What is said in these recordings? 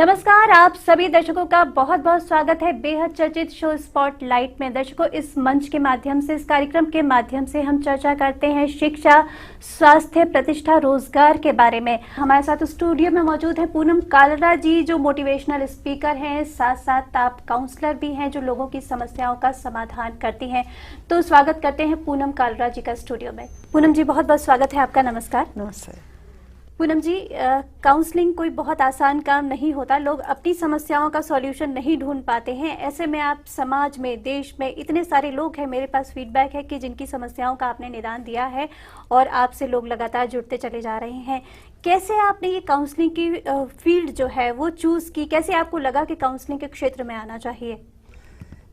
नमस्कार, आप सभी दर्शकों का बहुत बहुत स्वागत है बेहद चर्चित शो स्पॉटलाइट में। दर्शकों, इस मंच के माध्यम से, इस कार्यक्रम के माध्यम से हम चर्चा करते हैं शिक्षा, स्वास्थ्य, प्रतिष्ठा, रोजगार के बारे में। हमारे साथ स्टूडियो में मौजूद है पूनम कालरा जी, जो मोटिवेशनल स्पीकर हैं, साथ साथ आप काउंसलर भी हैं जो लोगों की समस्याओं का समाधान करती हैं। तो स्वागत करते हैं पूनम कालरा जी का स्टूडियो में। पूनम जी, बहुत बहुत स्वागत है आपका। नमस्कार। नमस्ते पूनम जी, काउंसलिंग कोई बहुत आसान काम नहीं होता। लोग अपनी समस्याओं का सॉल्यूशन नहीं ढूंढ पाते हैं। ऐसे में आप समाज में, देश में इतने सारे लोग हैं, मेरे पास फीडबैक है कि जिनकी समस्याओं का आपने निदान दिया है और आपसे लोग लगातार जुड़ते चले जा रहे हैं। कैसे आपने ये काउंसलिंग की फील्ड जो है वो चूज की? कैसे आपको लगा कि काउंसलिंग के क्षेत्र में आना चाहिए?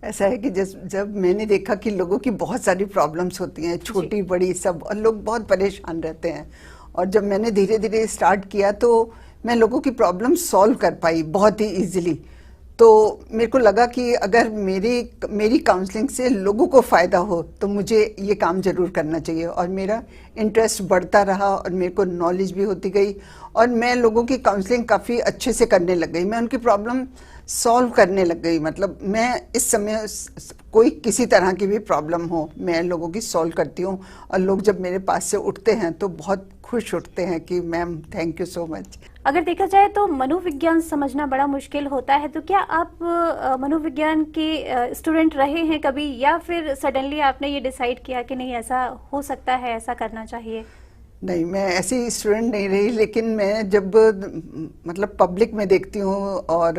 ऐसा है कि जब मैंने देखा कि लोगों की बहुत सारी प्रॉब्लम्स होती हैं, छोटी बड़ी सब, और लोग बहुत परेशान रहते हैं, और जब मैंने धीरे धीरे स्टार्ट किया तो मैं लोगों की प्रॉब्लम सॉल्व कर पाई बहुत ही इजीली। तो मेरे को लगा कि अगर मेरी काउंसलिंग से लोगों को फ़ायदा हो तो मुझे ये काम ज़रूर करना चाहिए। और मेरा इंटरेस्ट बढ़ता रहा और मेरे को नॉलेज भी होती गई और मैं लोगों की काउंसलिंग काफ़ी अच्छे से करने लग गई। मैं उनकी प्रॉब्लम सॉल्व करने लग गई। मतलब मैं इस समय कोई किसी तरह की भी प्रॉब्लम हो, मैं लोगों की सॉल्व करती हूँ। और लोग जब मेरे पास से उठते हैं तो बहुत खुश उठते हैं कि ma'am thank you so much. अगर देखा जाए तो मनोविज्ञान समझना बड़ा मुश्किल होता है, तो क्या आप मनोविज्ञान के स्टूडेंट रहे हैं कभी, या फिर सडनली आपने ये डिसाइड किया कि नहीं ऐसा हो सकता है, ऐसा करना चाहिए? नहीं, मैं ऐसी स्टूडेंट नहीं रही, लेकिन मैं जब मतलब पब्लिक में देखती हूँ और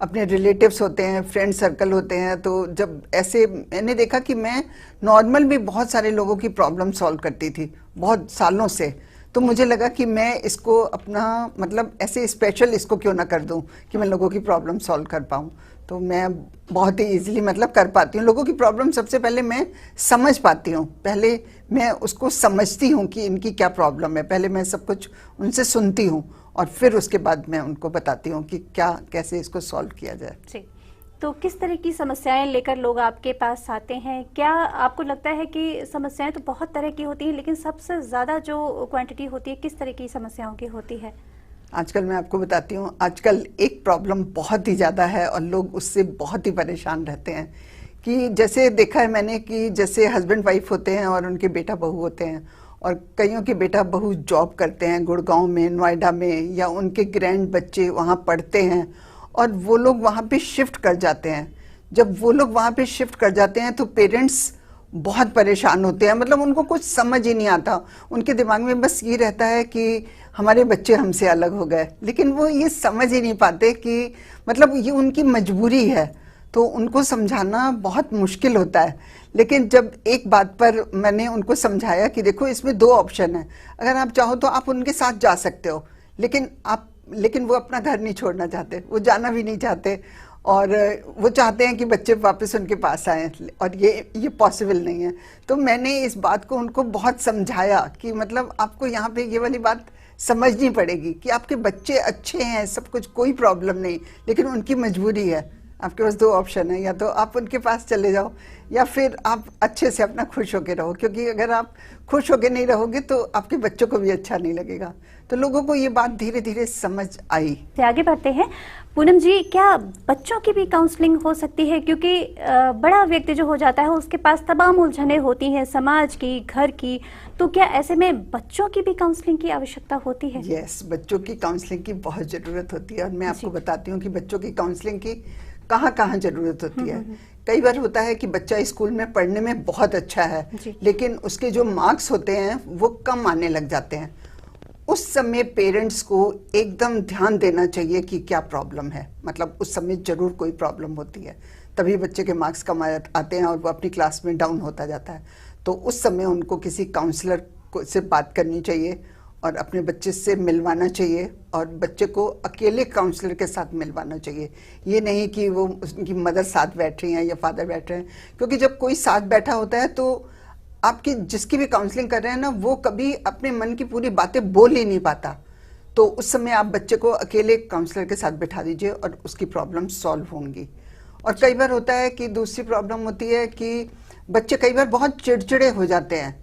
अपने रिलेटिव्स होते हैं, फ्रेंड सर्कल होते हैं, तो जब ऐसे मैंने देखा कि मैं नॉर्मल भी बहुत सारे लोगों की प्रॉब्लम सॉल्व करती थी बहुत सालों से। तो मुझे लगा कि मैं इसको अपना मतलब ऐसे स्पेशल इसको क्यों ना कर दूं कि मैं लोगों की प्रॉब्लम सॉल्व कर पाऊं। तो मैं बहुत ही इजीली मतलब कर पाती हूँ लोगों की प्रॉब्लम। सबसे पहले मैं समझ पाती हूँ, पहले मैं उसको समझती हूँ कि इनकी क्या प्रॉब्लम है। पहले मैं सब कुछ उनसे सुनती हूँ और फिर उसके बाद मैं उनको बताती हूँ कि क्या कैसे इसको सॉल्व किया जाए। जी, तो किस तरह की समस्याएं लेकर लोग आपके पास आते हैं? क्या आपको लगता है कि समस्याएं तो बहुत तरह की होती हैं, लेकिन सबसे ज़्यादा जो क्वांटिटी होती है किस तरह की समस्याओं की होती है? आजकल मैं आपको बताती हूँ, आजकल एक प्रॉब्लम बहुत ही ज़्यादा है और लोग उससे बहुत ही परेशान रहते हैं। कि जैसे देखा है मैंने कि जैसे हस्बैंड वाइफ होते हैं और उनके बेटा बहू होते हैं, और कईयों के बेटा बहू जॉब करते हैं गुड़गांव में, नोएडा में, या उनके ग्रैंड बच्चे वहाँ पढ़ते हैं और वो लोग वहाँ पे शिफ्ट कर जाते हैं। जब वो लोग वहाँ पे शिफ्ट कर जाते हैं तो पेरेंट्स बहुत परेशान होते हैं। मतलब उनको कुछ समझ ही नहीं आता, उनके दिमाग में बस ये रहता है कि हमारे बच्चे हमसे अलग हो गए, लेकिन वो ये समझ ही नहीं पाते कि मतलब ये उनकी मजबूरी है। तो उनको समझाना बहुत मुश्किल होता है। लेकिन जब एक बात पर मैंने उनको समझाया कि देखो इसमें दो ऑप्शन है, अगर आप चाहो तो आप उनके साथ जा सकते हो, लेकिन वो अपना घर नहीं छोड़ना चाहते, वो जाना भी नहीं चाहते, और वो चाहते हैं कि बच्चे वापस उनके पास आएं, और ये पॉसिबल नहीं है। तो मैंने इस बात को उनको बहुत समझाया कि मतलब आपको यहाँ पे ये वाली बात समझनी पड़ेगी कि आपके बच्चे अच्छे हैं, सब कुछ, कोई प्रॉब्लम नहीं, लेकिन उनकी मजबूरी है। आपके पास दो ऑप्शन है, या तो आप उनके पास चले जाओ या फिर आप अच्छे से अपना खुश होके रहो, क्योंकि अगर आप खुश होके नहीं रहोगे तो आपके बच्चों को भी अच्छा नहीं लगेगा। तो लोगों को ये बात धीरे धीरे समझ आई। आगे बढ़ते हैं। पूनम जी, क्या बच्चों की भी काउंसलिंग हो सकती है? क्योंकि बड़ा व्यक्ति जो हो जाता है उसके पास तमाम उलझनें होती हैं, समाज की, घर की, तो क्या ऐसे में बच्चों की भी काउंसलिंग की आवश्यकता होती है? यस, बच्चों की काउंसलिंग की बहुत ज़रूरत होती है, और मैं आपको बताती हूँ कि बच्चों की काउंसलिंग की कहाँ कहाँ ज़रूरत होती है। कई बार होता है कि बच्चा स्कूल में पढ़ने में बहुत अच्छा है, लेकिन उसके जो मार्क्स होते हैं वो कम आने लग जाते हैं। उस समय पेरेंट्स को एकदम ध्यान देना चाहिए कि क्या प्रॉब्लम है। मतलब उस समय जरूर कोई प्रॉब्लम होती है, तभी बच्चे के मार्क्स कम आते हैं और वो अपनी क्लास में डाउन होता जाता है। तो उस समय उनको किसी काउंसलर से बात करनी चाहिए और अपने बच्चे से मिलवाना चाहिए, और बच्चे को अकेले काउंसलर के साथ मिलवाना चाहिए। ये नहीं कि वो उनकी मदर साथ बैठ रही हैं या फादर बैठ रहे हैं, क्योंकि जब कोई साथ बैठा होता है तो आपकी जिसकी भी काउंसलिंग कर रहे हैं ना, वो कभी अपने मन की पूरी बातें बोल ही नहीं पाता। तो उस समय आप बच्चे को अकेले काउंसलर के साथ बैठा दीजिए और उसकी प्रॉब्लम सॉल्व होंगी। और कई बार होता है कि दूसरी प्रॉब्लम होती है कि बच्चे कई बार बहुत चिड़चिड़े हो जाते हैं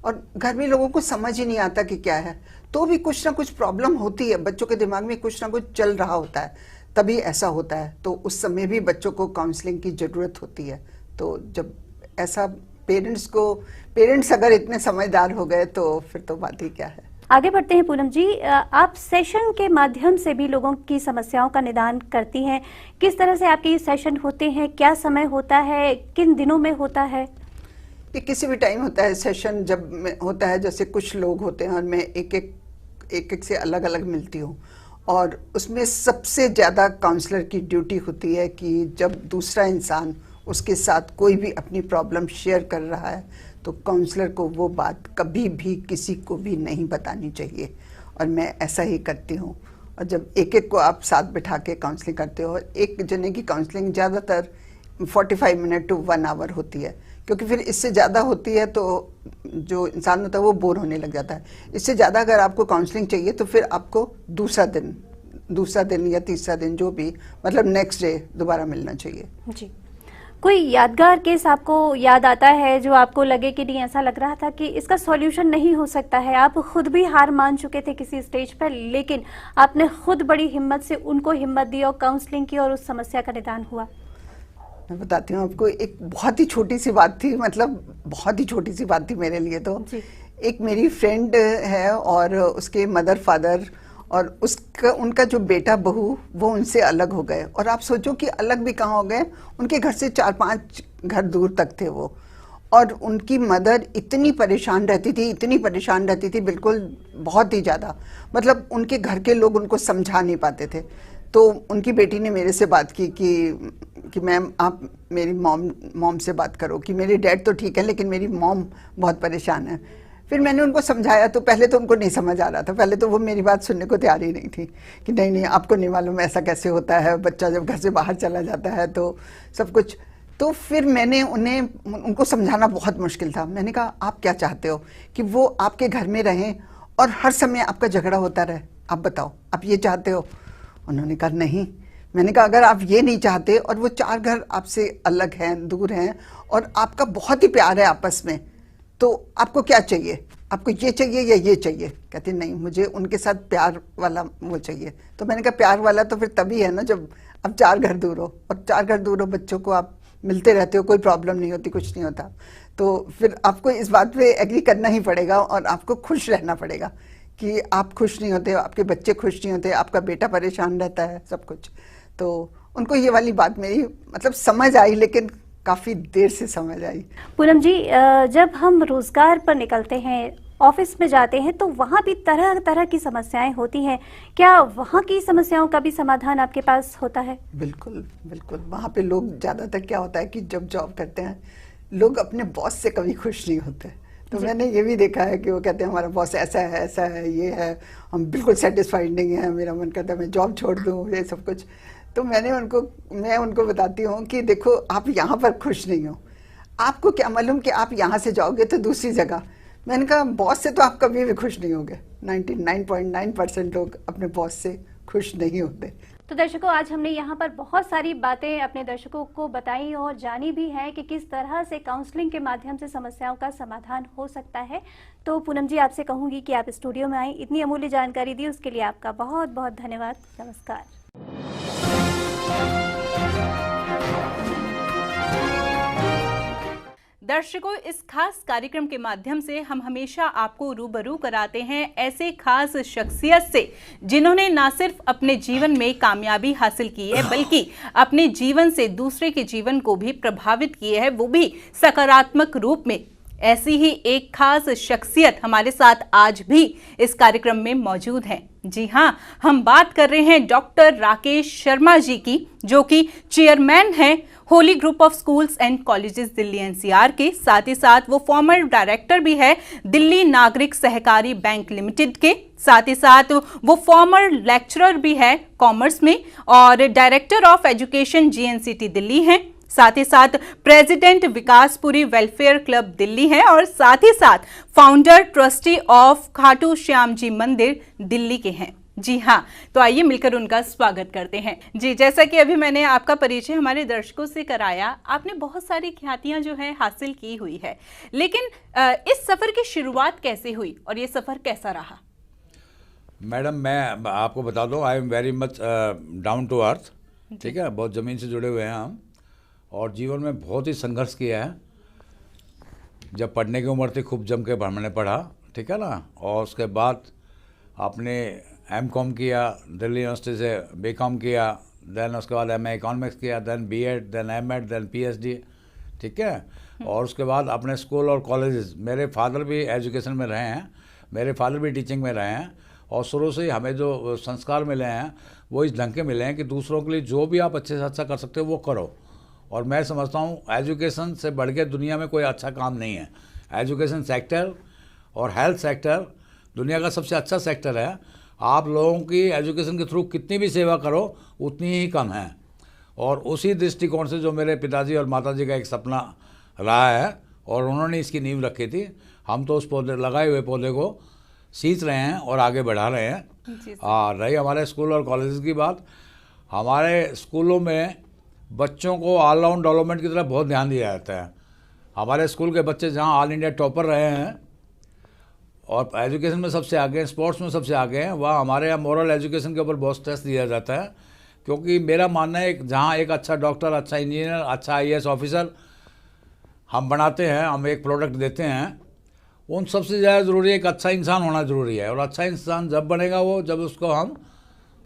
और घर में लोगों को समझ ही नहीं आता कि क्या है, तो भी कुछ ना कुछ प्रॉब्लम होती है, बच्चों के दिमाग में कुछ ना कुछ चल रहा होता है। तभी ऐसा होता है, तो उस समय भी बच्चों को काउंसलिंग की ज़रूरत होती है। तो जब ऐसा पेरेंट्स अगर इतने समझदार हो गए तो फिर तो बात ही क्या है। आगे बढ़ते हैं पूनम जी, आप सेशन के माध्यम से भी लोगों की समस्याओं का निदान करती हैं। किस तरह से आपके ये सेशन होते हैं, क्या समय होता है, किन दिनों में होता है? ये किसी भी टाइम होता है सेशन, जब होता है जैसे कुछ लोग होते हैं और मैं एक एक से अलग अलग मिलती हूँ, और उसमें सबसे ज़्यादा काउंसलर की ड्यूटी होती है कि जब दूसरा इंसान उसके साथ कोई भी अपनी प्रॉब्लम शेयर कर रहा है तो काउंसलर को वो बात कभी भी किसी को भी नहीं बतानी चाहिए, और मैं ऐसा ही करती हूँ। और जब एक एक को आप साथ बिठा के काउंसलिंग करते हो, एक जने की काउंसलिंग ज़्यादातर 45 मिनट टू 1 आवर होती है, क्योंकि फिर इससे ज़्यादा होती है तो जो इंसान होता है वो बोर होने लग जाता है। इससे ज़्यादा अगर आपको काउंसलिंग चाहिए तो फिर आपको दूसरा दिन या तीसरा दिन, जो भी मतलब नेक्स्ट डे दोबारा मिलना चाहिए। जी, कोई यादगार केस आपको याद आता है जो आपको लगे कि नहीं, ऐसा लग रहा था कि इसका सॉल्यूशन नहीं हो सकता है, आप खुद भी हार मान चुके थे किसी स्टेज पर, लेकिन आपने खुद बड़ी हिम्मत से उनको हिम्मत दी और काउंसलिंग की और उस समस्या का निदान हुआ? मैं बताती हूँ आपको, एक बहुत ही छोटी सी बात थी, मतलब बहुत ही छोटी सी बात थी मेरे लिए तो। एक मेरी फ्रेंड है और उसके मदर फादर और उनका जो बेटा बहू वो उनसे अलग हो गए, और आप सोचो कि अलग भी कहाँ हो गए, उनके घर से 4-5 घर दूर तक थे वो। और उनकी मदर इतनी परेशान रहती थी बिल्कुल, बहुत ही ज़्यादा, मतलब उनके घर के लोग उनको समझा नहीं पाते थे। तो उनकी बेटी ने मेरे से बात की कि मैम आप मेरी मॉम से बात करो, कि मेरे डैड तो ठीक है लेकिन मेरी मॉम बहुत परेशान है। फिर मैंने उनको समझाया तो पहले तो उनको नहीं समझ आ रहा था, पहले तो वो मेरी बात सुनने को तैयार ही नहीं थी कि नहीं आपको नहीं मालूम ऐसा कैसे होता है, बच्चा जब घर से बाहर चला जाता है तो सब कुछ। तो फिर मैंने उनको समझाना बहुत मुश्किल था। मैंने कहा आप क्या चाहते हो, कि वो आपके घर में रहें और हर समय आपका झगड़ा होता रहे? आप बताओ, आप ये चाहते हो? उन्होंने कहा नहीं। मैंने कहा अगर आप ये नहीं चाहते और वो 4 घर आपसे अलग हैं, दूर हैं, और आपका बहुत ही प्यार है आपस में, तो आपको क्या चाहिए? आपको ये चाहिए या ये चाहिए? कहते नहीं, मुझे उनके साथ प्यार वाला वो चाहिए। तो मैंने कहा प्यार वाला तो फिर तभी है ना जब आप 4 घर दूर हो, और 4 घर दूर हो, बच्चों को आप मिलते रहते हो, कोई प्रॉब्लम नहीं होती, कुछ नहीं होता। तो फिर आपको इस बात पे एग्री करना ही पड़ेगा और आपको खुश रहना पड़ेगा कि आप खुश नहीं होते, आपके बच्चे खुश नहीं होते, आपका बेटा परेशान रहता है, सब कुछ। तो उनको ये वाली बात मेरी मतलब समझ आई, लेकिन काफ़ी देर से समझ आई। पूनम जी, जब हम रोजगार पर निकलते हैं, ऑफिस में जाते हैं, तो वहाँ भी तरह तरह की समस्याएं होती हैं। क्या वहाँ की समस्याओं का भी समाधान आपके पास होता है? बिल्कुल बिल्कुल। वहाँ पे लोग ज़्यादातर क्या होता है कि जब जॉब करते हैं लोग अपने बॉस से कभी खुश नहीं होते। तो मैंने ये भी देखा है कि वो कहते हैं हमारा बॉस ऐसा है, ये है, हम बिल्कुल सेटिस्फाइड नहीं है, मेरा मन करता है मैं जॉब छोड़ दूँ, ये सब कुछ। तो मैं उनको बताती हूँ कि देखो आप यहाँ पर खुश नहीं हो, आपको क्या मालूम कि आप यहाँ से जाओगे तो दूसरी जगह। मैंने कहा बॉस से तो आप कभी भी खुश नहीं होगे। 99.9% लोग अपने बॉस से खुश नहीं होते। तो दर्शकों, आज हमने यहाँ पर बहुत सारी बातें अपने दर्शकों को बताई और जानी भी है कि किस तरह से काउंसलिंग के माध्यम से समस्याओं का समाधान हो सकता है। तो पूनम जी, आपसे कहूँगी कि आप स्टूडियो में आई, इतनी अमूल्य जानकारी दी, उसके लिए आपका बहुत बहुत धन्यवाद। नमस्कार। दर्शकों, इस खास कार्यक्रम के माध्यम से हम हमेशा आपको रूबरू कराते हैं ऐसे खास शख्सियत से जिन्होंने ना सिर्फ अपने जीवन में कामयाबी हासिल की है, बल्कि अपने जीवन से दूसरे के जीवन को भी प्रभावित किए है, वो भी सकारात्मक रूप में। ऐसी ही एक खास शख्सियत हमारे साथ आज भी इस कार्यक्रम में मौजूद हैं। जी हाँ, हम बात कर रहे हैं डॉक्टर राकेश शर्मा जी की, जो कि चेयरमैन हैं Holi group of schools and colleges Delhi NCR के। साथ ही साथ वो फॉर्मर डायरेक्टर भी है दिल्ली नागरिक सहकारी बैंक लिमिटेड के। साथ ही साथ वो फॉर्मर लेक्चरर भी है कॉमर्स में और director of education GNCT Delhi हैं। साथ ही साथ president Vikaspuri welfare club Delhi है और साथ ही साथ founder trustee of Khatu Shyam ji मंदिर दिल्ली के हैं। जी हाँ, तो आइए मिलकर उनका स्वागत करते हैं। जी, जैसा कि अभी मैंने आपका परिचय हमारे दर्शकों से कराया, आपने बहुत सारी ख्यातियां जो है हासिल की हुई है, लेकिन इस सफर की शुरुआत कैसे हुई और ये सफर कैसा रहा? मैडम, मैं आपको बता दूं, I am very much down to earth. ठीक है, बहुत ज़मीन से जुड़े हुए हैं हम, और जीवन में बहुत ही संघर्ष किया है। जब पढ़ने की उम्र थी खूब जम के मैंने पढ़ा, ठीक है ना, और उसके बाद आपने M.Com किया दिल्ली यूनिवर्सिटी से, B.Com किया, देन उसके बाद MA इकोनॉमिक्स किया, then B.Ed, then M.Ed, then PhD, ठीक है। और उसके बाद अपने स्कूल और कॉलेजेस, मेरे फादर भी एजुकेशन में रहे हैं, मेरे फादर भी टीचिंग में रहे हैं, और शुरू से ही हमें जो संस्कार मिले हैं वो इस ढंग के मिले हैं कि दूसरों के लिए जो भी आप अच्छे से अच्छा कर सकते हो वो करो। और मैं समझता हूँ एजुकेशन से बढ़ के दुनिया में कोई अच्छा काम नहीं है। एजुकेशन सेक्टर और हेल्थ सेक्टर दुनिया का सबसे अच्छा सेक्टर है। आप लोगों की एजुकेशन के थ्रू कितनी भी सेवा करो उतनी ही कम है। और उसी दृष्टिकोण से जो मेरे पिताजी और माताजी का एक सपना रहा है और उन्होंने इसकी नींव रखी थी, हम तो उस पौधे, लगाए हुए पौधे को सींच रहे हैं और आगे बढ़ा रहे हैं। रही हमारे स्कूल और कॉलेज की बात, हमारे स्कूलों में बच्चों को ऑलराउंड डेवलपमेंट की तरफ बहुत ध्यान दिया जाता है। हमारे स्कूल के बच्चे जहां ऑल इंडिया टॉपर रहे हैं और एजुकेशन में सबसे आगे हैं, स्पोर्ट्स में सबसे आगे हैं, वहाँ हमारे यहाँ मॉरल एजुकेशन के ऊपर बहुत स्ट्रेस दिया जाता है। क्योंकि मेरा मानना है जहाँ एक अच्छा डॉक्टर, अच्छा इंजीनियर, अच्छा IAS ऑफिसर हम बनाते हैं, हम एक प्रोडक्ट देते हैं, उन सबसे ज़्यादा ज़रूरी एक अच्छा इंसान होना ज़रूरी है। और अच्छा इंसान जब बनेगा वो, जब उसको हम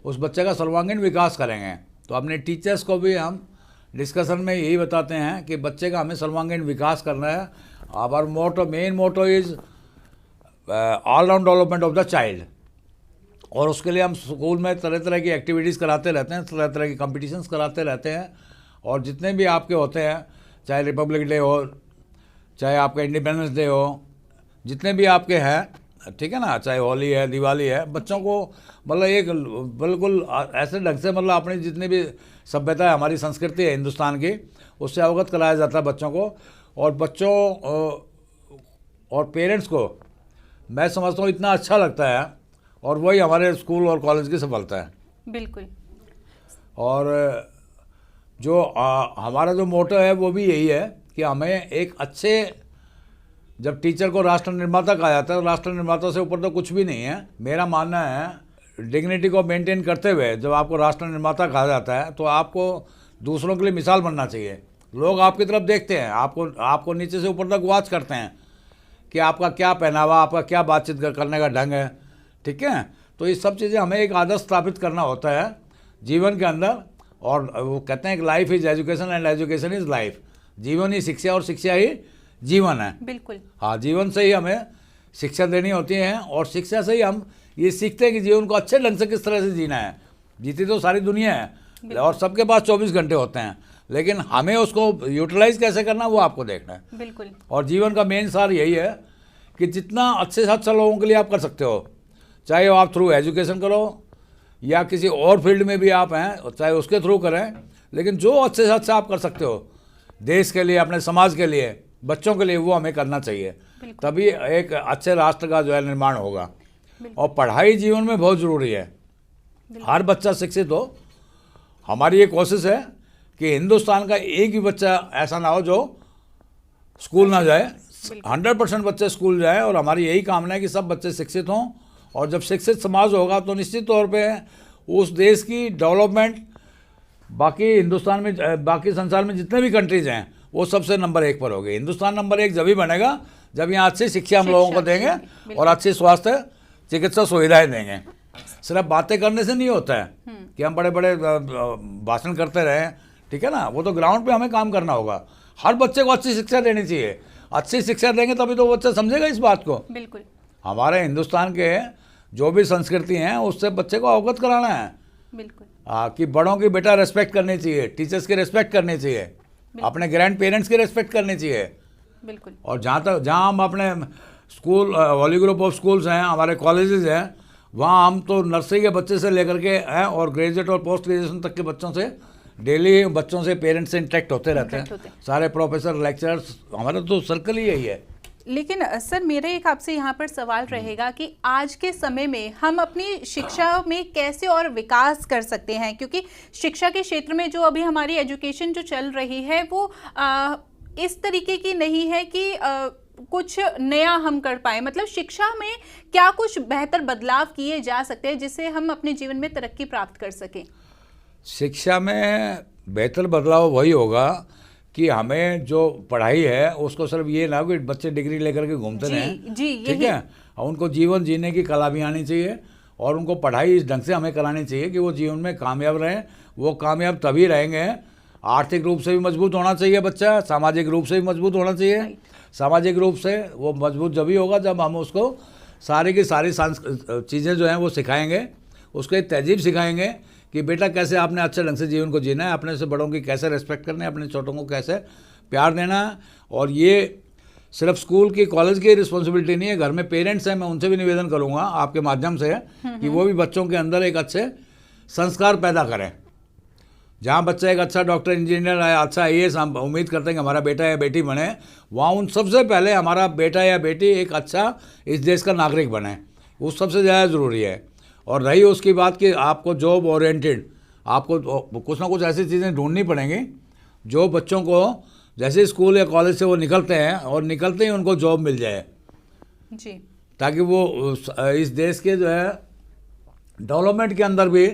उस बच्चे का सर्वांगीण विकास करेंगे। तो अपने टीचर्स को भी हम डिस्कशन में यही बताते हैं कि बच्चे का हमें सर्वांगीण विकास करना है। Our motto, main motto is all round development of the child. और उसके लिए हम स्कूल में तरह तरह की एक्टिविटीज़ कराते रहते हैं, तरह तरह की कॉम्पिटिशन्स कराते रहते हैं। और जितने भी आपके होते हैं, चाहे रिपब्लिक डे हो, चाहे आपका इंडिपेंडेंस डे हो, जितने भी आपके हैं, ठीक है ना, चाहे होली है, दिवाली है, बच्चों को मतलब एक बिल्कुल ऐसे ढंग से मतलब अपनी जितनी भी सभ्यता है, हमारी संस्कृति है हिंदुस्तान की, उससे अवगत कराया जाता है बच्चों को। और बच्चों और पेरेंट्स को मैं समझता हूँ इतना अच्छा लगता है, और वही हमारे स्कूल और कॉलेज की सफलता है। बिल्कुल। और जो हमारा जो मोटो है वो भी यही है कि हमें एक अच्छे, जब टीचर को राष्ट्र निर्माता कहा जाता है, तो राष्ट्र निर्माता से ऊपर तो कुछ भी नहीं है। मेरा मानना है डिग्निटी को मेंटेन करते हुए जब आपको राष्ट्र निर्माता कहा जाता है तो आपको दूसरों के लिए मिसाल बनना चाहिए। लोग आपकी तरफ देखते हैं, आपको नीचे से ऊपर तक वॉच करते हैं कि आपका क्या पहनावा, आपका क्या बातचीत करने का ढंग है, ठीक है। तो ये सब चीज़ें हमें एक आदर्श स्थापित करना होता है जीवन के अंदर। और वो कहते हैं कि life is education and education is life. जीवन ही शिक्षा और शिक्षा ही जीवन है। बिल्कुल। हाँ, जीवन से ही हमें शिक्षा देनी होती है, और शिक्षा से ही हम ये सीखते हैं कि जीवन को अच्छे ढंग से किस तरह से जीना है। जीती तो सारी दुनिया है और सबके पास 24 घंटे होते हैं, लेकिन हमें उसको यूटिलाइज कैसे करना वो आपको देखना है। बिल्कुल। और जीवन का मेन सार यही है कि जितना अच्छे से अच्छा लोगों के लिए आप कर सकते हो, चाहे वो आप थ्रू एजुकेशन करो या किसी और फील्ड में भी आप हैं, चाहे उसके थ्रू करें, लेकिन जो अच्छे से अच्छा आप कर सकते हो देश के लिए, अपने समाज के लिए, बच्चों के लिए, वो हमें करना चाहिए। तभी एक अच्छे राष्ट्र का जो है निर्माण होगा। और पढ़ाई जीवन में बहुत ज़रूरी है, हर बच्चा शिक्षित हो। हमारी ये कोशिश है कि हिंदुस्तान का एक भी बच्चा ऐसा ना हो जो स्कूल ना जाए, 100% बच्चे स्कूल जाएं। और हमारी यही कामना है कि सब बच्चे शिक्षित हों, और जब शिक्षित समाज होगा तो निश्चित तौर पे उस देश की डेवलपमेंट बाकी हिंदुस्तान में, बाकी संसार में जितने भी कंट्रीज हैं वो सबसे नंबर 1 पर होगी। हिंदुस्तान नंबर 1 जब ही बनेगा जब यहाँ अच्छी शिक्षा हम लोगों को देंगे और अच्छी स्वास्थ्य चिकित्सा सुविधाएं देंगे। सिर्फ बातें करने से नहीं होता है कि हम बड़े बड़े भाषण करते रहें, ठीक है ना, वो तो ग्राउंड पे हमें काम करना होगा। हर बच्चे को अच्छी शिक्षा देनी चाहिए। अच्छी शिक्षा देंगे तभी तो बच्चा समझेगा इस बात को। बिल्कुल। हमारे हिंदुस्तान के जो भी संस्कृति हैं उससे बच्चे को अवगत कराना है। बिल्कुल। कि बड़ों की बेटा रेस्पेक्ट करनी चाहिए, टीचर्स की रेस्पेक्ट करनी चाहिए, अपने ग्रैंड पेरेंट्स की रेस्पेक्ट करनी चाहिए। बिल्कुल। और जहाँ हम अपने school, Holi group of schools हैं, हमारे कॉलेजेस हैं, वहाँ हम तो नर्सरी के बच्चे से लेकर के हैं और ग्रेजुएट और पोस्ट ग्रेजुएशन तक के बच्चों से डेली बच्चों से, पेरेंट्स से इंटरेक्ट होते रहते हैं। सारे प्रोफेसर, लेक्चरर्स, हमारा तो सर्कल ही यही है। लेकिन सर, मेरा एक आपसे यहाँ पर सवाल रहेगा कि आज के समय में हम अपनी शिक्षा में कैसे और विकास कर सकते हैं, क्योंकि शिक्षा के क्षेत्र में जो अभी हमारी एजुकेशन जो चल रही है वो इस तरीके की नहीं है कि कुछ नया हम कर पाए। मतलब शिक्षा में क्या कुछ बेहतर बदलाव किए जा सकते हैं जिससे हम अपने जीवन में तरक्की प्राप्त कर सकें? शिक्षा में बेहतर बदलाव वही होगा कि हमें जो पढ़ाई है उसको सिर्फ ये ना कि बच्चे डिग्री लेकर के घूमते रहें, ठीक है, और उनको जीवन जीने की कला भी आनी चाहिए और उनको पढ़ाई इस ढंग से हमें करानी चाहिए कि वो जीवन में कामयाब रहें। वो कामयाब तभी रहेंगे, आर्थिक रूप से भी मजबूत होना चाहिए बच्चा, सामाजिक रूप से भी मजबूत होना चाहिए। सामाजिक रूप से वो मजबूत जब ही होगा जब हम उसको सारी की सारी चीज़ें जो हैं वो सिखाएंगे, उसको एक तहजीब सिखाएंगे कि बेटा कैसे आपने अच्छे ढंग से जीवन को जीना है, अपने से बड़ों की कैसे रिस्पेक्ट करना है, अपने छोटों को कैसे प्यार देना है। और ये सिर्फ स्कूल की कॉलेज की रिस्पॉन्सिबिलिटी नहीं है, घर में पेरेंट्स हैं, मैं उनसे भी निवेदन करूँगा आपके माध्यम से कि वो भी बच्चों के अंदर एक अच्छे संस्कार पैदा करें। जहाँ बच्चा एक अच्छा डॉक्टर, इंजीनियर, अच्छा IAS हम उम्मीद करते हैं कि हमारा बेटा या बेटी बने, वहाँ उन सबसे पहले हमारा बेटा या बेटी एक अच्छा इस देश का नागरिक बने, वो सबसे ज़्यादा ज़रूरी है। और रही उसकी बात कि आपको जॉब ओरिएंटेड, आपको कुछ ना कुछ ऐसी चीज़ें ढूंढनी पड़ेंगी जो बच्चों को जैसे स्कूल या कॉलेज से वो निकलते हैं और निकलते ही उनको जॉब मिल जाए जी, ताकि वो इस देश के जो है डेवलपमेंट के अंदर भी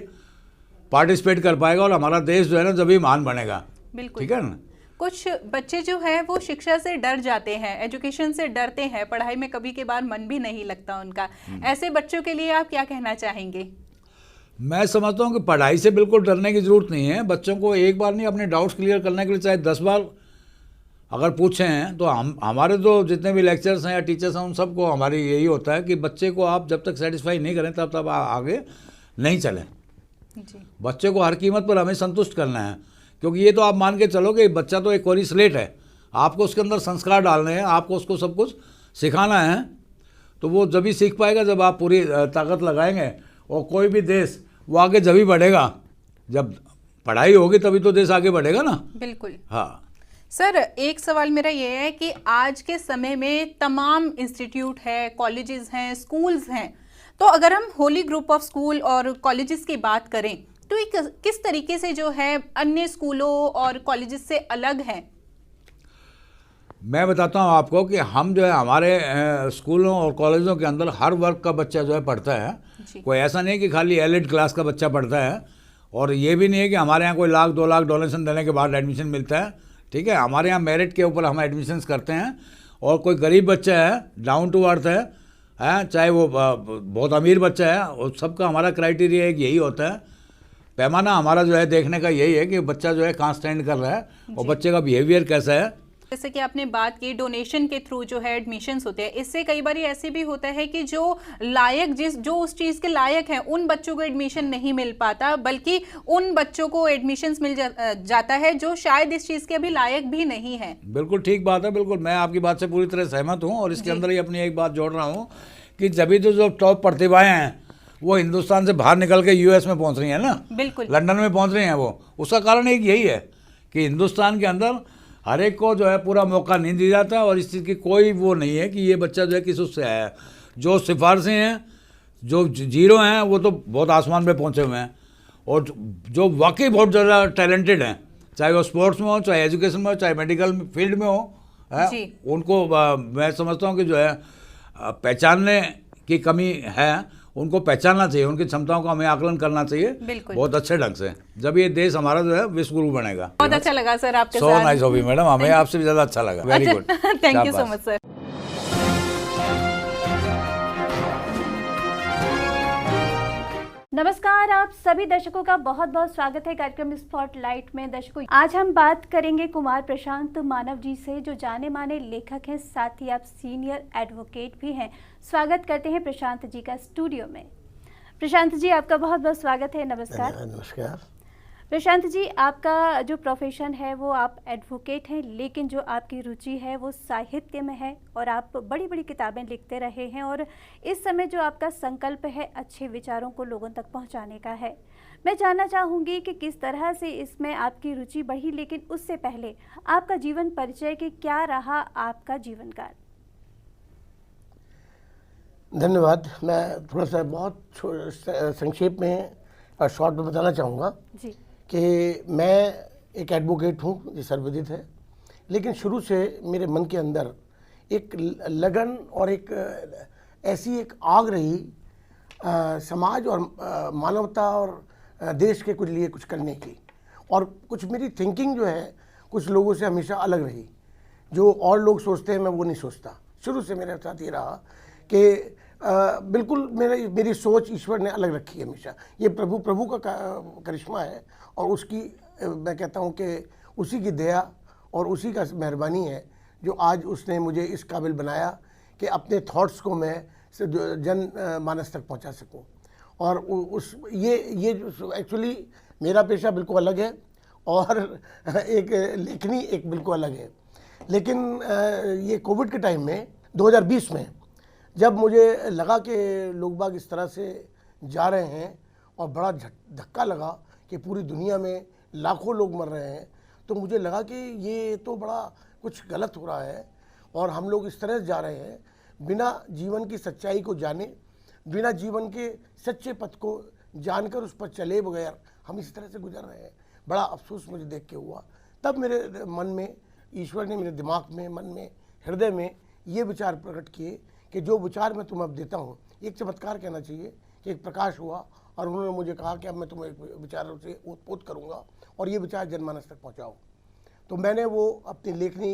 पार्टिसिपेट कर पाएगा और हमारा देश जो है ना जब भी महान बनेगा। बिल्कुल, ठीक है ना। कुछ बच्चे जो है वो शिक्षा से डर जाते हैं, एजुकेशन से डरते हैं, पढ़ाई में कभी कभार मन भी नहीं लगता उनका। ऐसे बच्चों के लिए आप क्या कहना चाहेंगे? मैं समझता हूँ कि पढ़ाई से बिल्कुल डरने की ज़रूरत नहीं है। बच्चों को एक बार नहीं, अपने डाउट्स क्लियर करने के लिए चाहे 10 बार अगर पूछे हैं तो हमारे जो जितने भी लेक्चर्स हैं या टीचर्स हैं उन सबको हमारी यही होता है कि बच्चे को आप जब तक सेटिस्फाई नहीं करें तब तक आगे नहीं चलें। जी, बच्चे को हर कीमत पर हमें संतुष्ट करना है, क्योंकि ये तो आप मान के चलो कि बच्चा तो एक कोरी स्लेट है, आपको उसके अंदर संस्कार डालने हैं, आपको उसको सब कुछ सिखाना है। तो वो जब भी सीख पाएगा जब आप पूरी ताकत लगाएंगे। और कोई भी देश वो आगे जब ही बढ़ेगा जब पढ़ाई होगी, तभी तो देश आगे बढ़ेगा ना। बिल्कुल। हाँ सर, एक सवाल मेरा ये है कि आज के समय में तमाम इंस्टीट्यूट है, कॉलेजेस हैं, स्कूल्स हैं, तो अगर हम होली ग्रुप ऑफ स्कूल और कॉलेजेस की बात करें तो ये किस तरीके से जो है अन्य स्कूलों और कॉलेजेस से अलग हैं? मैं बताता हूँ आपको कि हम जो है हमारे स्कूलों और कॉलेजों के अंदर हर वर्ग का बच्चा जो है पढ़ता है। कोई ऐसा नहीं कि खाली एलिट क्लास का बच्चा पढ़ता है, और ये भी नहीं है कि हमारे यहाँ कोई 1 लाख 2 लाख डोनेशन देने के बाद एडमिशन मिलता है। ठीक है, हमारे यहाँ मेरिट के ऊपर हम एडमिशन्स करते हैं। और कोई गरीब बच्चा है, डाउन टू अर्थ है, चाहे वो बहुत अमीर बच्चा है, और सबका हमारा क्राइटेरिया एक यही होता है। पैमाना हमारा जो है देखने का यही है कि बच्चा जो है कहाँ स्टैंड कर रहा है और बच्चे का बिहेवियर कैसा है। जैसे कि आपने बात की डोनेशन के थ्रू जो है एडमिशन्स होते हैं, इससे कई बार ऐसे भी होता है कि जो लायक जो उस चीज़ के लायक हैं उन बच्चों को एडमिशन नहीं मिल पाता, बल्कि उन बच्चों को एडमिशन्स मिल जाता है जो शायद इस चीज़ के अभी लायक भी नहीं है। बिल्कुल ठीक बात है, बिल्कुल मैं आपकी बात से पूरी तरह सहमत हूँ। और इसके अंदर ही अपनी एक बात जोड़ रहा हूँ कि जब तो जो टॉप प्रतिभाएं हैं वो हिंदुस्तान से बाहर निकल के US में पहुँच रही हैं ना, बिल्कुल लंदन में पहुँच रही हैं, वो उसका कारण एक यही है कि हिंदुस्तान के अंदर हर एक को जो है पूरा मौका नहीं दिया जाता। और इस चीज़ की कोई वो नहीं है कि ये बच्चा जो है किस उससे आया है। जो सिफारशें हैं, जो जीरो हैं, वो तो बहुत आसमान पे पहुँचे हुए हैं। और जो वाकई बहुत ज़्यादा टैलेंटेड हैं, चाहे वो स्पोर्ट्स में हो, चाहे एजुकेशन में हो, चाहे मेडिकल फील्ड में हो, उनको मैं समझता हूँ कि जो है पहचानने की कमी है, उनको पहचानना चाहिए, उनकी क्षमताओं का हमें आकलन करना चाहिए बहुत अच्छे ढंग से। जब ये देश हमारा जो है विश्व गुरु बनेगा। बहुत अच्छा लगा सर आपके साथ। सो नाइस हॉबी मैडम, हमें आपसे भी ज़्यादा अच्छा लगा। Very good, thank you so much sir. नमस्कार, आप सभी दर्शकों का बहुत बहुत स्वागत है कार्यक्रम स्पॉटलाइट में। दर्शकों, आज हम बात करेंगे कुमार प्रशांत मानव जी से, जो जाने माने लेखक हैं, साथ ही आप सीनियर एडवोकेट भी हैं। स्वागत करते हैं प्रशांत जी का स्टूडियो में। प्रशांत जी, आपका बहुत बहुत स्वागत है। नमस्कार। नमस्कार प्रशांत जी, आपका जो प्रोफेशन है वो आप एडवोकेट हैं, लेकिन जो आपकी रुचि है वो साहित्य में है और आप बड़ी बड़ी किताबें लिखते रहे हैं। और इस समय जो आपका संकल्प है अच्छे विचारों को लोगों तक पहुंचाने का है। मैं जानना चाहूँगी कि किस तरह से इसमें आपकी रुचि बढ़ी, लेकिन उससे पहले आपका जीवन परिचय कि क्या रहा आपका जीवन काल। धन्यवाद। मैं थोड़ा सा बहुत संक्षेप में और शॉर्ट में बताना चाहूँगा जी कि मैं एक एडवोकेट हूँ, ये सर्वविदित है, लेकिन शुरू से मेरे मन के अंदर एक लगन और एक ऐसी एक आग रही समाज और मानवता और देश के कुछ लिए कुछ करने की। और कुछ मेरी थिंकिंग जो है कुछ लोगों से हमेशा अलग रही। जो और लोग सोचते हैं मैं वो नहीं सोचता। शुरू से मेरे साथ ये रहा कि बिल्कुल मेरी सोच ईश्वर ने अलग रखी है हमेशा। ये प्रभु का करिश्मा है और उसकी मैं कहता हूँ कि उसी की दया और उसी का मेहरबानी है जो आज उसने मुझे इस काबिल बनाया कि अपने थॉट्स को मैं जन मानस तक पहुँचा सकूँ। और उस ये एक्चुअली मेरा पेशा बिल्कुल अलग है और एक लेखनी एक बिल्कुल अलग है। लेकिन ये कोविड के टाइम में 2020 में जब मुझे लगा कि लोग बाग इस तरह से जा रहे हैं और बड़ा धक्का लगा कि पूरी दुनिया में लाखों लोग मर रहे हैं, तो मुझे लगा कि ये तो बड़ा कुछ गलत हो रहा है और हम लोग इस तरह से जा रहे हैं बिना जीवन की सच्चाई को जाने, बिना जीवन के सच्चे पथ को जानकर उस पर चले बगैर हम इस तरह से गुजर रहे हैं। बड़ा अफसोस मुझे देख के हुआ। तब मेरे मन में ईश्वर ने मेरे दिमाग में, मन में, हृदय में ये विचार प्रकट किए कि जो विचार मैं तुम्हें अब देता हूँ, एक चमत्कार कहना चाहिए कि एक प्रकाश हुआ और उन्होंने मुझे कहा कि अब मैं तुम्हें एक विचारों से ओतप्रोत करूँगा और ये विचार जनमानस तक पहुँचाओ। तो मैंने वो अपनी लेखनी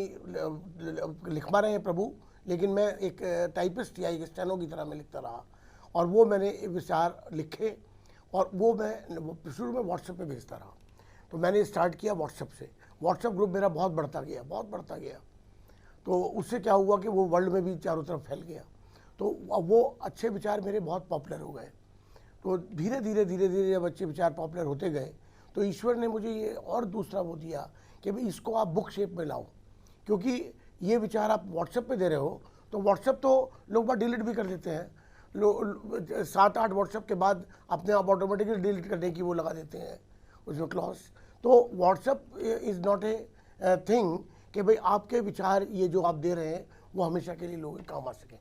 लिखवा रहे हैं प्रभु, लेकिन मैं एक टाइपिस्ट या एक स्टेनो की तरह मैं लिखता रहा और वो मैंने विचार लिखे और वो मैं शुरू में व्हाट्सएप पे भेजता रहा। तो मैंने स्टार्ट किया व्हाट्सएप से। व्हाट्सएप ग्रुप मेरा बहुत बढ़ता गया। तो उससे क्या हुआ कि वो वर्ल्ड में भी चारों तरफ फैल गया। तो वो अच्छे विचार मेरे बहुत पॉपुलर हो गए। तो धीरे धीरे जब अच्छे विचार पॉपुलर होते गए तो ईश्वर ने मुझे ये और दूसरा वो दिया कि भाई इसको आप बुक शेप में लाओ, क्योंकि ये विचार आप व्हाट्सएप पे दे रहे हो तो व्हाट्सएप तो लोग बात डिलीट भी कर देते हैं। 7-8 व्हाट्सएप के बाद अपने आप ऑटोमेटिकली डिलीट करने की वो लगा देते हैं उसमें क्लॉज। तो WhatsApp is not a thing कि भाई आपके विचार ये जो आप दे रहे हैं वो हमेशा के लिए लोगों के काम आ सकें।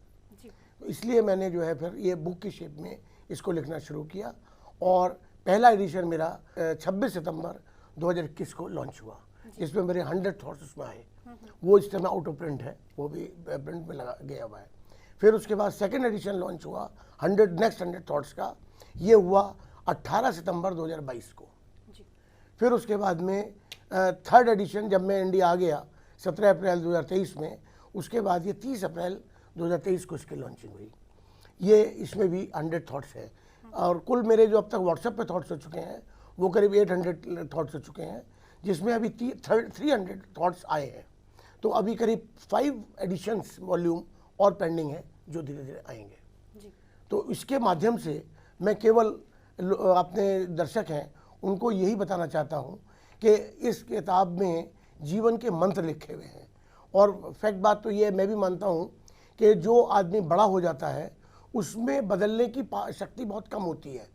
तो इसलिए मैंने जो है फिर ये बुक की शेप में इसको लिखना शुरू किया और पहला एडिशन मेरा 26 सितंबर 2021 को लॉन्च हुआ, जिसमें मेरे 100 थॉट्स उसमें आए। वो इस समय आउट ऑफ प्रिंट है, वो भी प्रिंट में लगा गया हुआ है। फिर उसके बाद सेकंड एडिशन लॉन्च हुआ 100 थॉट्स का, ये हुआ 18 सितंबर 2022 को। फिर उसके बाद में थर्ड एडिशन जब मैं इंडिया आ गया 17 अप्रैल 2023 में, उसके बाद ये 30 अप्रैल 2023 को इसकी लॉन्चिंग हुई। ये इसमें भी 100 थॉट्स है और कुल मेरे जो अब तक व्हाट्सएप पे थॉट्स हो चुके हैं वो करीब 800 थॉट्स हो चुके हैं, जिसमें अभी 300 थॉट्स आए हैं। तो अभी करीब 5 एडिशंस वॉल्यूम और पेंडिंग है जो धीरे धीरे आएंगे। तो इसके माध्यम से मैं केवल अपने दर्शक हैं उनको यही बताना चाहता हूँ कि इस किताब में जीवन के मंत्र लिखे हुए हैं। और फैक्ट बात तो ये मैं भी मानता हूँ कि जो आदमी बड़ा हो जाता है उसमें बदलने की शक्ति बहुत कम होती है।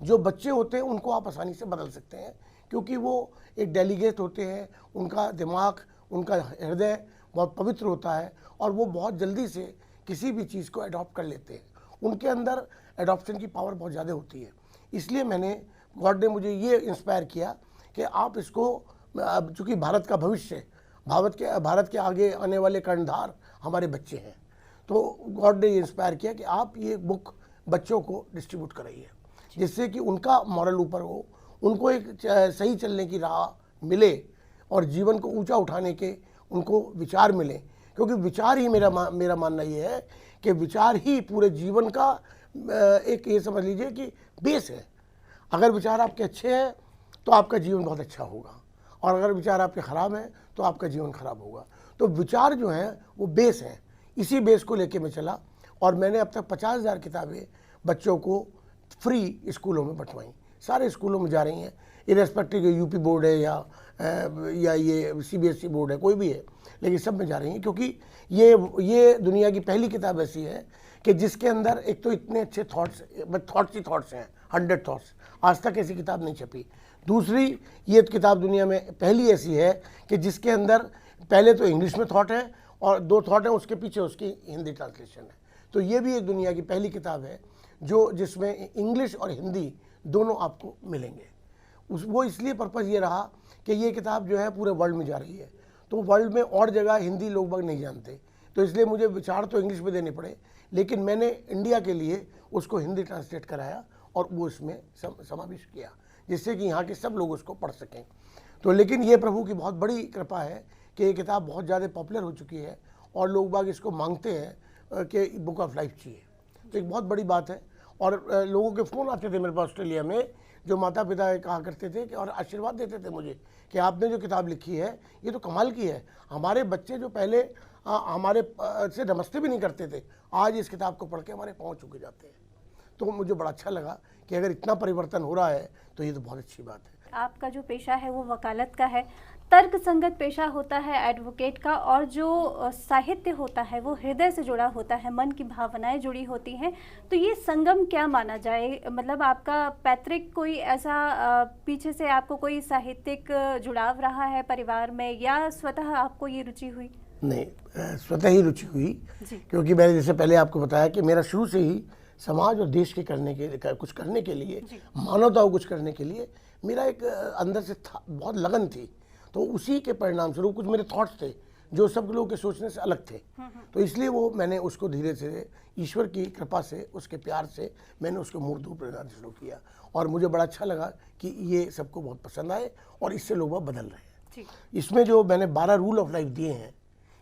जो बच्चे होते हैं उनको आप आसानी से बदल सकते हैं क्योंकि वो एक डेलीगेट होते हैं, उनका दिमाग, उनका हृदय बहुत पवित्र होता है और वो बहुत जल्दी से किसी भी चीज़ को अडॉप्ट कर लेते हैं। उनके अंदर अडॉप्शन की पावर बहुत ज़्यादा होती है। इसलिए गॉड ने मुझे ये इंस्पायर किया कि आप इसको, चूँकि भारत का भविष्य, भारत के आगे आने वाले कर्णधार हमारे बच्चे हैं, तो गॉड ने ये इंस्पायर किया कि आप ये बुक बच्चों को डिस्ट्रीब्यूट कराइए जिससे कि उनका मॉरल ऊपर हो, उनको एक सही चलने की राह मिले और जीवन को ऊंचा उठाने के उनको विचार मिले। क्योंकि विचार ही मेरा मानना ये है कि विचार ही पूरे जीवन का एक, ये समझ लीजिए कि बेस है। अगर विचार आपके अच्छे हैं तो आपका जीवन बहुत अच्छा होगा और अगर विचार आपके ख़राब हैं तो आपका जीवन खराब होगा। तो विचार जो हैं वो बेस हैं। इसी बेस को लेके मैं चला और मैंने अब तक 50,000 किताबें बच्चों को फ्री स्कूलों में बंटवाई। सारे स्कूलों में जा रही हैं, इरेस्पेक्टिव यूपी बोर्ड है या ये CBSE बोर्ड है, कोई भी है, लेकिन सब में जा रही हैं क्योंकि ये दुनिया की पहली किताब ऐसी है कि जिसके अंदर एक तो इतने अच्छे थॉट्स हैं 100 थॉट्स, आज तक ऐसी किताब नहीं छपी। दूसरी, ये किताब दुनिया में पहली ऐसी है कि जिसके अंदर पहले तो इंग्लिश में थॉट है और 2 थॉट हैं, उसके पीछे उसकी हिंदी ट्रांसलेशन है। तो ये भी एक दुनिया की पहली किताब है जिसमें इंग्लिश और हिंदी दोनों आपको मिलेंगे। वो इसलिए पर्पज़ ये रहा कि ये किताब जो है पूरे वर्ल्ड में जा रही है, तो वर्ल्ड में और जगह हिंदी लोग बाग नहीं जानते, तो इसलिए मुझे विचार तो इंग्लिश में देने पड़े, लेकिन मैंने इंडिया के लिए उसको हिंदी ट्रांसलेट कराया और वो इसमें समावेश किया, जिससे कि यहाँ के सब लोग उसको पढ़ सकें। तो लेकिन ये प्रभु की बहुत बड़ी कृपा है कि ये किताब बहुत ज़्यादा पॉपुलर हो चुकी है और लोग बाग इसको मांगते हैं कि बुक ऑफ लाइफ चाहिए। तो एक बहुत बड़ी बात है। और लोगों के फ़ोन आते थे मेरे पास ऑस्ट्रेलिया में, जो माता पिता कहा करते थे कि और आशीर्वाद देते थे मुझे कि आपने जो किताब लिखी है ये तो कमाल की है। हमारे बच्चे जो पहले हमारे से नमस्ते भी नहीं करते थे, आज इस किताब को पढ़ के हमारे पाँव छू जाते हैं। तो मुझे बड़ा अच्छा लगा कि अगर इतना परिवर्तन हो रहा है तो ये तो बहुत अच्छी बात है। आपका जो पेशा है वो वकालत का है, तर्क संगत पेशा होता है एडवोकेट का, और जो साहित्य होता है वो हृदय से जुड़ा होता है, मन की भावनाएं जुड़ी होती हैं। तो ये संगम क्या माना जाए? मतलब आपका पैतृक कोई ऐसा पीछे से आपको कोई साहित्यिक जुड़ाव रहा है परिवार में, या स्वतः आपको ये रुचि हुई? नहीं, स्वतः ही रुचि हुई, क्योंकि मैंने जैसे पहले आपको बताया कि मेरा शुरू से ही समाज और देश के कुछ करने के लिए, मानवता को कुछ करने के लिए मेरा एक अंदर से बहुत लगन थी। तो उसी के परिणाम स्वरूप कुछ मेरे थॉट्स थे जो सब लोगों के सोचने से अलग थे। तो इसलिए वो मैंने उसको धीरे धीरे ईश्वर की कृपा से, उसके प्यार से मैंने उसको मूर्त रूप देना शुरू किया। और मुझे बड़ा अच्छा लगा कि ये सबको बहुत पसंद आए और इससे लोग बदल रहे हैं। इसमें जो मैंने 12 रूल ऑफ लाइफ दिए हैं,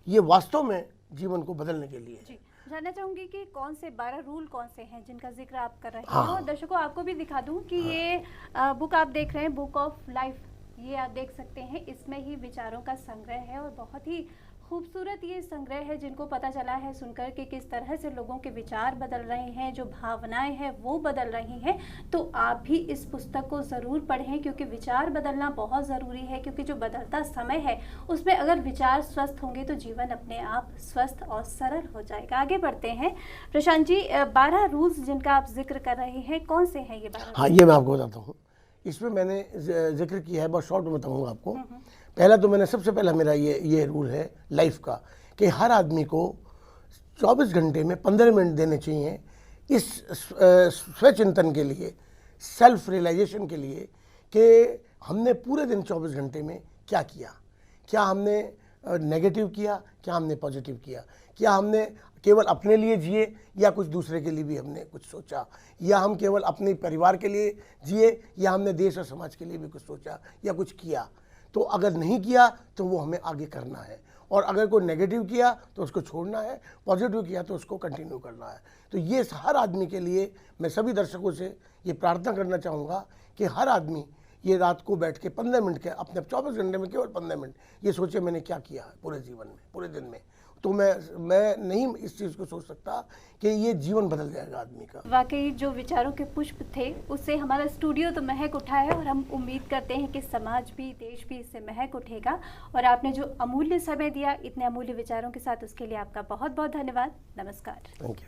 ये वास्तव में जीवन को बदलने के लिए। जानना चाहूंगी कि कौन से 12 रूल कौन से हैं जिनका जिक्र आप कर रहे हैं। और दर्शकों आपको भी दिखा दूं कि ये बुक आप देख रहे हैं, बुक ऑफ लाइफ, ये आप देख सकते हैं। इसमें ही विचारों का संग्रह है और बहुत ही खूबसूरत ये संग्रह है, जिनको पता चला है सुनकर कि किस तरह से लोगों के विचार बदल रहे हैं, जो भावनाएं हैं वो बदल रही हैं। तो आप भी इस पुस्तक को ज़रूर पढ़ें, क्योंकि विचार बदलना बहुत ज़रूरी है। क्योंकि जो बदलता समय है उसमें अगर विचार स्वस्थ होंगे तो जीवन अपने आप स्वस्थ और सरल हो जाएगा। आगे बढ़ते हैं प्रशांत जी, 12 रूल्स जिनका आप जिक्र कर रहे हैं, कौन से हैं ये 12? हाँ, ये मैं आपको बताता हूँ। इसमें मैंने जिक्र किया है, बहुत शॉर्ट में बताऊँगा आपको। पहला तो मैंने सबसे पहला मेरा ये रूल है लाइफ का कि हर आदमी को 24 घंटे में 15 मिनट देने चाहिए इस स्वचिंतन के लिए, सेल्फ रियलाइजेशन के लिए कि हमने पूरे दिन 24 घंटे में क्या किया। क्या हमने नेगेटिव किया, क्या हमने पॉजिटिव किया, क्या हमने केवल अपने लिए जिए या कुछ दूसरे के लिए भी हमने कुछ सोचा, या हम केवल अपने परिवार के लिए जिए या हमने देश और समाज के लिए भी कुछ सोचा या कुछ किया। तो अगर नहीं किया तो वो हमें आगे करना है, और अगर कोई नेगेटिव किया तो उसको छोड़ना है, पॉजिटिव किया तो उसको कंटिन्यू करना है। तो ये हर आदमी के लिए मैं सभी दर्शकों से ये प्रार्थना करना चाहूँगा कि हर आदमी ये रात को बैठ के 15 मिनट के, अपने 24 घंटे में केवल 15 मिनट ये सोचे मैंने क्या किया है पूरे जीवन में, पूरे दिन में। तो मैं नहीं इस चीज़ को सोच सकता कि ये जीवन बदल जाएगा आदमी का। वाकई जो विचारों के पुष्प थे उससे हमारा स्टूडियो तो महक उठा है, और हम उम्मीद करते हैं कि समाज भी, देश भी इससे महक उठेगा। और आपने जो अमूल्य समय दिया इतने अमूल्य विचारों के साथ, उसके लिए आपका बहुत बहुत धन्यवाद। नमस्कार। Thank you.